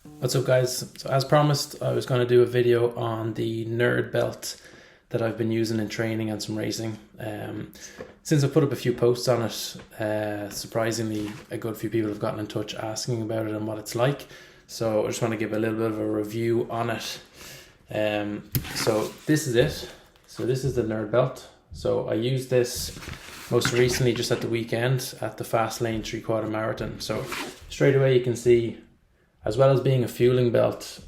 What's up, guys? So as promised, I was going to do a video on the Nerd belt that I've been using in training and some racing. Since I put up a few posts on it, surprisingly a good few people have gotten in touch asking about it and what it's like. So I just want to give a little bit of a review on it. So this is it. So this is the Nerd belt. So I used this most recently just at the weekend at the Fast Lane 3/4 marathon. So straight away you can see, as well as being a fueling belt,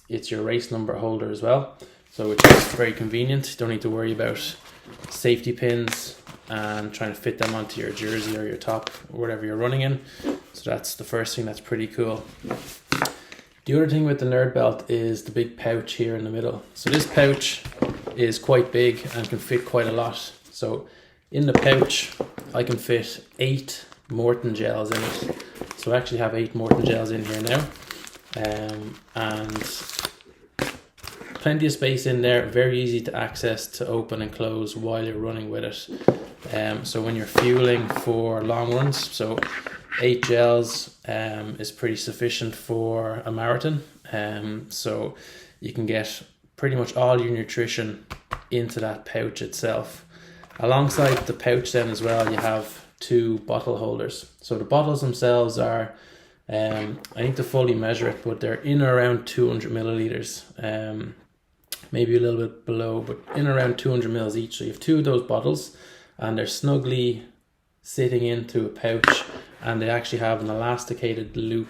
it's your race number holder as well. So which is very convenient. You don't need to worry about safety pins and trying to fit them onto your jersey or your top or whatever you're running in. So that's the first thing that's pretty cool. The other thing with the Nerd belt is the big pouch here in the middle. So this pouch is quite big and can fit quite a lot. So in the pouch, I can fit 8 Morton gels in it. So I actually have 8 Morton gels in here now. And plenty of space in there, very easy to access, to open and close while you're running with it. So when you're fueling for long runs, so 8 gels is pretty sufficient for a marathon. So you can get pretty much all your nutrition into that pouch itself. Alongside the pouch then as well, you have 2 bottle holders. So the bottles themselves are, I need to fully measure it, but they're in around 200 milliliters. Maybe a little bit below, but in around 200 mils each. So you have 2 of those bottles and they're snugly sitting into a pouch, and they actually have an elasticated loop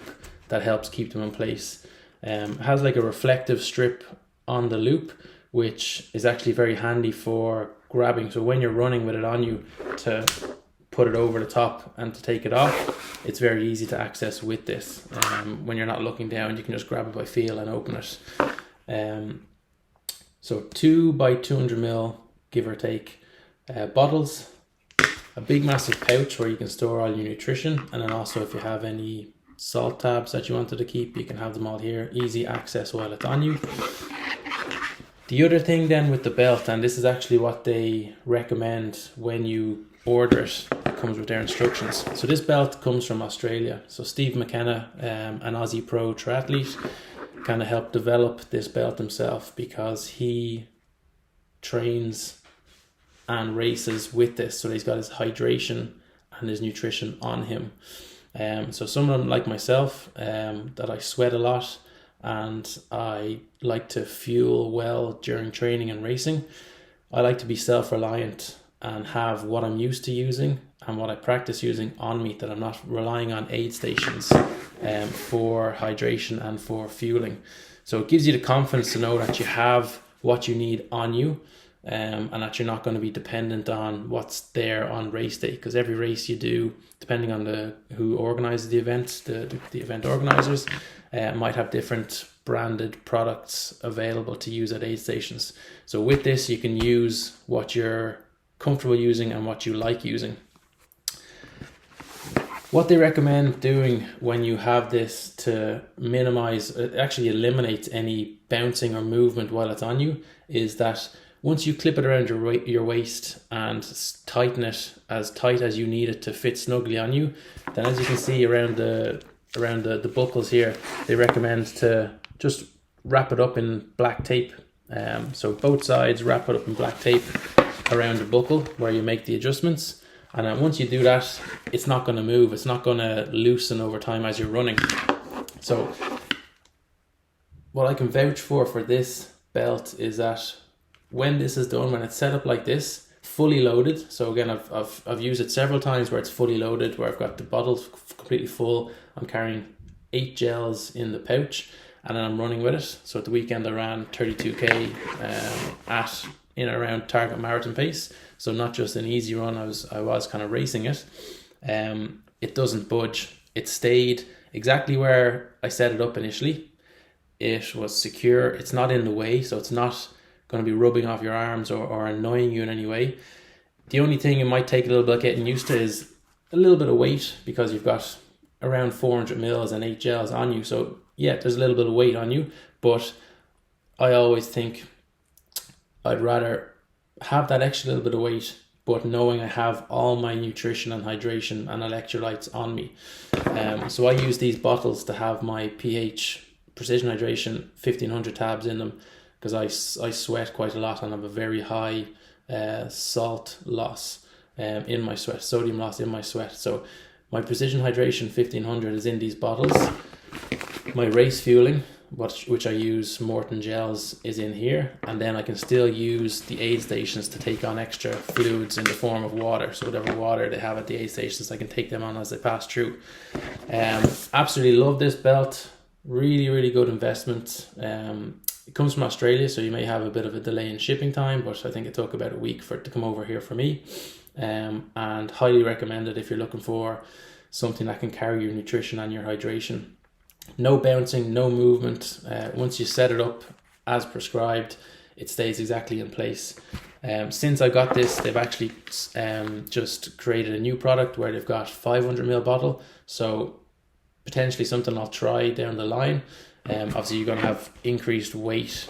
that helps keep them in place. It has like a reflective strip on the loop, which is actually very handy for grabbing. So when you're running with it on you, to put it over the top and to take it off, it's very easy to access with this. When you're not looking down, you can just grab it by feel and open it. So 2 by 200 ml, give or take, bottles, a big massive pouch where you can store all your nutrition, and then also if you have any salt tabs that you wanted to keep, you can have them all here, easy access while it's on you. The other thing then with the belt, and this is actually what they recommend when you order it, it comes with their instructions. So this belt comes from Australia. So Steve McKenna, an Aussie pro triathlete, kind of helped develop this belt himself because he trains and races with this. So he's got his hydration and his nutrition on him. So someone like myself, that I sweat a lot and I like to fuel well during training and racing, I like to be self-reliant and have what I'm used to using and what I practice using on me, that I'm not relying on aid stations for hydration and for fueling. So it gives you the confidence to know that you have what you need on you, and that you're not going to be dependent on what's there on race day, because every race you do, depending on who organizes the event, the event organizers might have different branded products available to use at aid stations. So with this, you can use what you're comfortable using and what you like using. What they recommend doing when you have this to minimize, it actually eliminates any bouncing or movement while it's on you, is that once you clip it around your waist and tighten it as tight as you need it to fit snugly on you, then as you can see around the buckles here, they recommend to just wrap it up in black tape. So both sides, wrap it up in black tape around the buckle where you make the adjustments. And then once you do that, it's not going to move. It's not going to loosen over time as you're running. So what I can vouch for this belt is that when this is done, when it's set up like this, fully loaded. So again, I've used it several times where it's fully loaded, where I've got the bottles completely full. I'm carrying 8 gels in the pouch, and then I'm running with it. So at the weekend I ran 32k at in around target marathon pace. So not just an easy run, I was kind of racing it. It doesn't budge. It stayed exactly where I set it up initially. It was secure. It's not in the way, so it's not going to be rubbing off your arms or annoying you in any way. The only thing it might take a little bit getting used to is a little bit of weight, because you've got around 400 mils and 8 gels on you. So yeah, there's a little bit of weight on you, but I always think I'd rather have that extra little bit of weight but knowing I have all my nutrition and hydration and electrolytes on me. So I use these bottles to have my pH Precision Hydration 1500 tabs in them, because I sweat quite a lot and have a very high salt loss in my sweat, sodium loss in my sweat. So my Precision Hydration 1500 is in these bottles. My race fueling, which I use Morton gels, is in here, and then I can still use the aid stations to take on extra fluids in the form of water. So whatever water they have at the aid stations, I can take them on as they pass through. Absolutely love this belt. Really good investment. It comes from Australia, so you may have a bit of a delay in shipping time, but I think it took about a week for it to come over here for me. And highly recommend it if you're looking for something that can carry your nutrition and your hydration. No bouncing, no movement. Once you set it up as prescribed, it stays exactly in place. Since I got this, they've actually just created a new product where they've got 500ml bottle. So potentially something I'll try down the line. Obviously you're going to have increased weight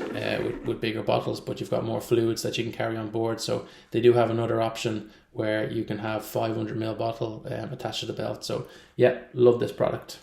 with bigger bottles, but you've got more fluids that you can carry on board. So they do have another option where you can have 500ml bottle attached to the belt. So yeah, love this product.